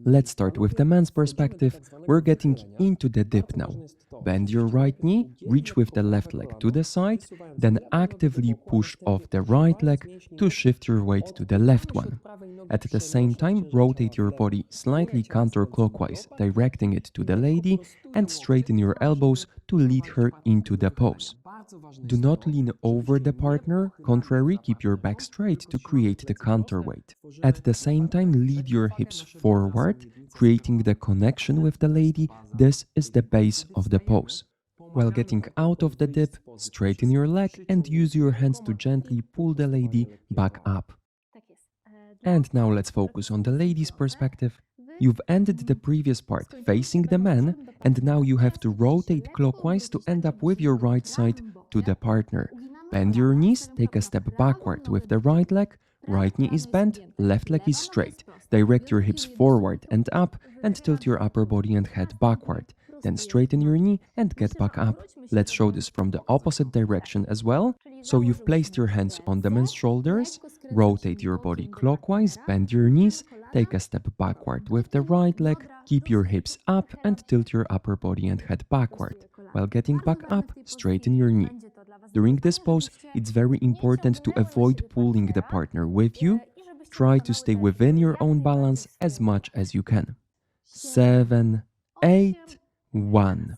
Let's start with the man's perspective. We're getting into the dip now. Bend your right knee, reach with the left leg to the side, then actively push off the right leg to shift your weight to the left one. At the same time, rotate your body slightly counterclockwise, directing it to the lady, and straighten your elbows to lead her into the pose. Do not lean over the partner, contrary, keep your back straight to create the counterweight. At the same time, lead your hips forward, creating the connection with the lady. This is the base of the pose. While getting out of the dip, straighten your leg and use your hands to gently pull the lady back up. And now let's focus on the lady's perspective. You've ended the previous part facing the man, and now you have to rotate clockwise to end up with your right side to the partner. Bend your knees, take a step backward with the right leg, right knee is bent, left leg is straight. Direct your hips forward and up and tilt your upper body and head backward. Then straighten your knee and get back up. Let's show this from the opposite direction as well. So you've placed your hands on the man's shoulders, rotate your body clockwise, bend your knees, take a step backward with the right leg, keep your hips up and tilt your upper body and head backward. While getting back up, straighten your knee. During this pose, it's very important to avoid pulling the partner with you. Try to stay within your own balance as much as you can. 7, 8, 1.